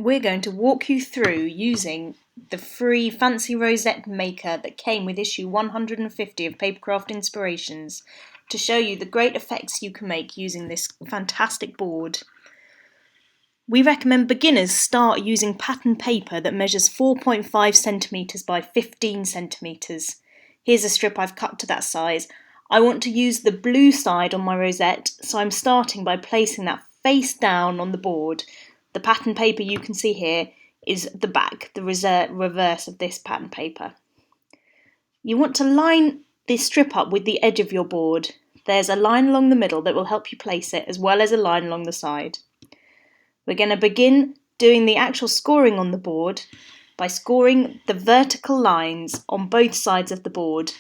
we're going to walk you through using the free fancy rosette maker that came with issue 150 of Papercraft Inspirations to show you the great effects you can make using this fantastic board. We recommend beginners start using pattern paper that measures 4.5 centimetres by 15 centimetres. Here's a strip I've cut to that size. I want to use the blue side on my rosette, so I'm starting by placing that face down on the board. The pattern paper you can see here is the back, the reverse of this pattern paper. You want to line this strip up with the edge of your board. There's a line along the middle that will help you place it, as well as a line along the side. We're going to begin doing the actual scoring on the board by scoring the vertical lines on both sides of the board.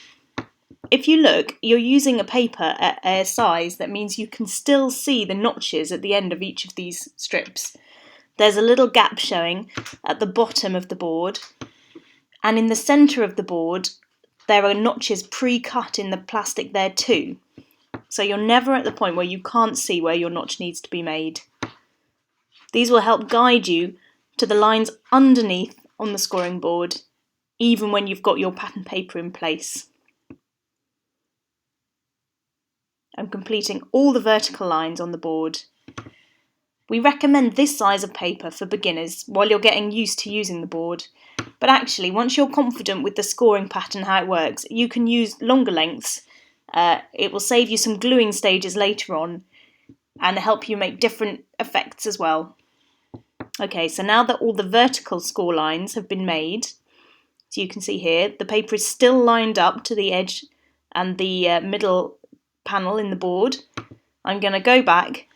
If you look, you're using a paper at a size that means you can still see the notches at the end of each of these strips. There's a little gap showing at the bottom of the board, and in the centre of the board there are notches pre-cut in the plastic there too. So you're never at the point where you can't see where your notch needs to be made. These will help guide you to the lines underneath on the scoring board, even when you've got your pattern paper in place. I'm completing all the vertical lines on the board. We recommend this size of paper for beginners while you're getting used to using the board, but actually once you're confident with the scoring pattern, how it works, you can use longer lengths. It will save you some gluing stages later on and help you make different effects as well. Okay, so now that all the vertical score lines have been made, so you can see here, the paper is still lined up to the edge and the middle panel in the board. I'm going to go back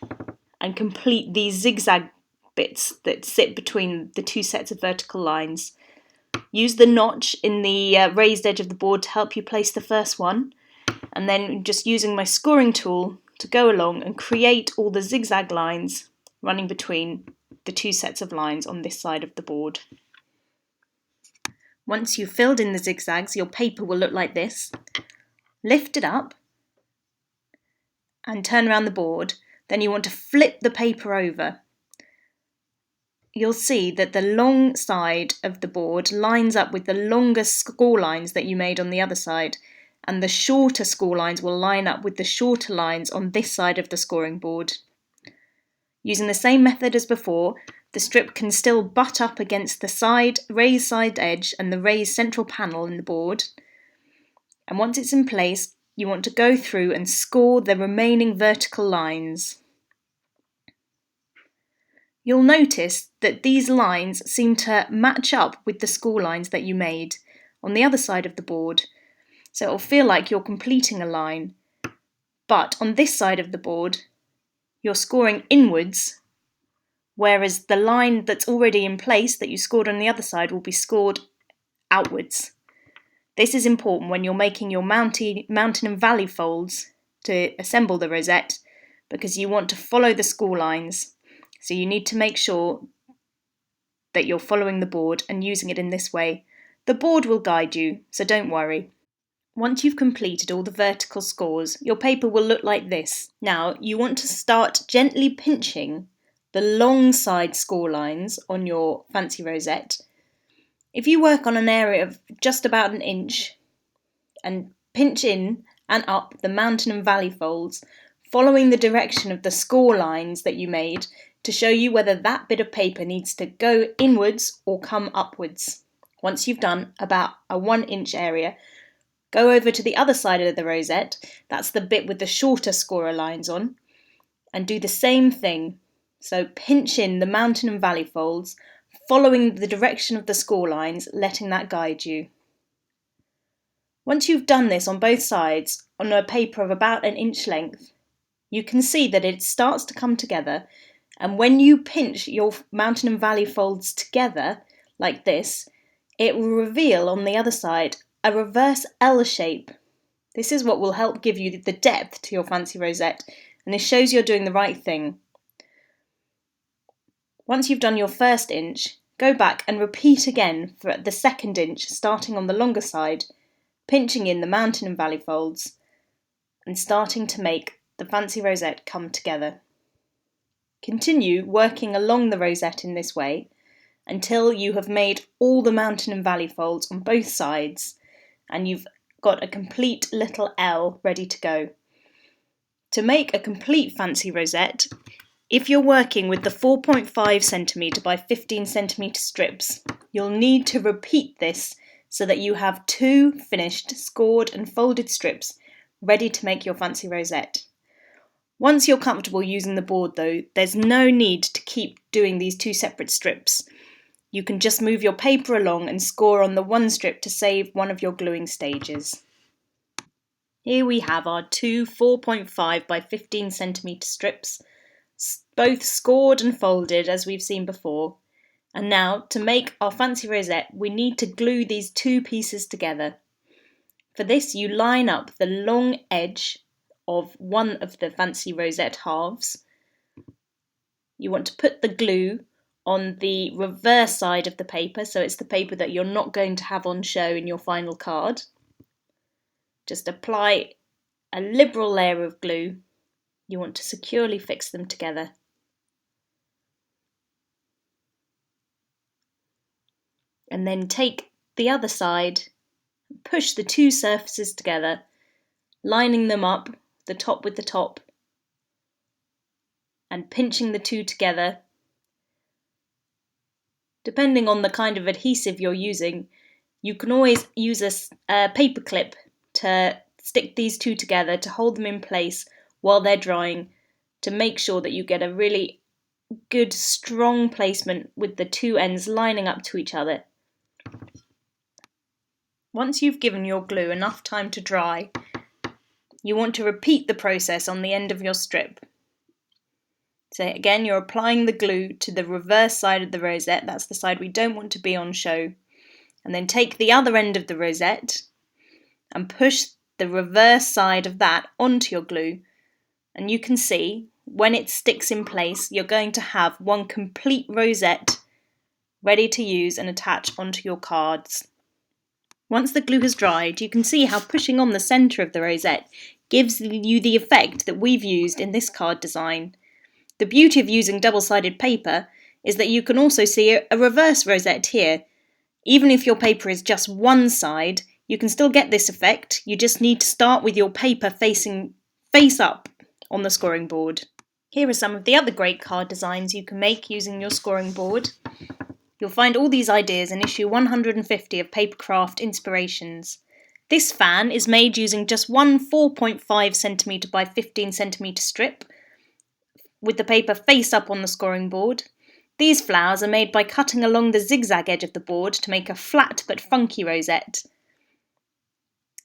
and complete these zigzag bits that sit between the two sets of vertical lines. Use the notch in the raised edge of the board to help you place the first one, and then just using my scoring tool to go along and create all the zigzag lines running between the two sets of lines on this side of the board. Once you've filled in the zigzags, your paper will look like this. Lift it up and turn around the board. Then you want to flip the paper over. You'll see that the long side of the board lines up with the longer score lines that you made on the other side, and the shorter score lines will line up with the shorter lines on this side of the scoring board. Using the same method as before, the strip can still butt up against the raised side edge and the raised central panel in the board. And once it's in place, you want to go through and score the remaining vertical lines. You'll notice that these lines seem to match up with the score lines that you made on the other side of the board. So it'll feel like you're completing a line. But on this side of the board, you're scoring inwards, whereas the line that's already in place that you scored on the other side will be scored outwards. This is important when you're making your mountain and valley folds to assemble the rosette, because you want to follow the score lines. So you need to make sure that you're following the board and using it in this way. The board will guide you, so don't worry. Once you've completed all the vertical scores, your paper will look like this. Now you want to start gently pinching the long side score lines on your fancy rosette. If you work on an area of just about an inch and pinch in and up the mountain and valley folds, following the direction of the score lines that you made to show you whether that bit of paper needs to go inwards or come upwards. Once you've done about a 1 inch area, go over to the other side of the rosette, that's the bit with the shorter scorer lines on, and do the same thing. So pinch in the mountain and valley folds, following the direction of the score lines, letting that guide you. Once you've done this on both sides, on a paper of about an inch length, you can see that it starts to come together, and when you pinch your mountain and valley folds together, like this, it will reveal on the other side a reverse L shape. This is what will help give you the depth to your fancy rosette, and this shows you're doing the right thing. Once you've done your first inch, go back and repeat again for the second inch, starting on the longer side, pinching in the mountain and valley folds, and starting to make the fancy rosette come together. Continue working along the rosette in this way, until you have made all the mountain and valley folds on both sides and you've got a complete little L ready to go. To make a complete fancy rosette, if you're working with the 4.5cm by 15cm strips, you'll need to repeat this so that you have 2 finished scored and folded strips ready to make your fancy rosette. Once you're comfortable using the board though, there's no need to keep doing these 2 separate strips. You can just move your paper along and score on the one strip to save one of your gluing stages. Here we have our 2 4.5 by 15cm strips, both scored and folded as we've seen before. And now, to make our fancy rosette, we need to glue these 2 pieces together. For this, you line up the long edge of one of the fancy rosette halves. You want to put the glue on the reverse side of the paper, so it's the paper that you're not going to have on show in your final card. Just apply a liberal layer of glue. You want to securely fix them together. And then take the other side, push the 2 surfaces together, lining them up, the top with the top, and pinching the 2 together. Depending on the kind of adhesive you're using, you can always use a paper clip to stick these 2 together to hold them in place while they're drying, to make sure that you get a really good strong placement with the 2 ends lining up to each other. Once you've given your glue enough time to dry, you want to repeat the process on the end of your strip. So again, you're applying the glue to the reverse side of the rosette, that's the side we don't want to be on show, and then take the other end of the rosette and push the reverse side of that onto your glue, and you can see when it sticks in place you're going to have one complete rosette ready to use and attach onto your cards. Once the glue has dried, you can see how pushing on the centre of the rosette gives you the effect that we've used in this card design. The beauty of using double-sided paper is that you can also see a reverse rosette here. Even if your paper is just one side, you can still get this effect. You just need to start with your paper facing face up on the scoring board. Here are some of the other great card designs you can make using your scoring board. You'll find all these ideas in issue 150 of Papercraft Inspirations. This fan is made using just one 4.5cm by 15cm strip, with the paper face up on the scoring board. These flowers are made by cutting along the zigzag edge of the board to make a flat but funky rosette.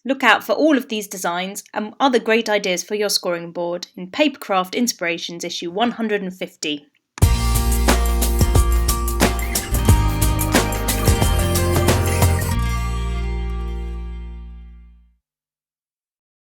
Look out for all of these designs and other great ideas for your scoring board in Papercraft Inspirations issue 150.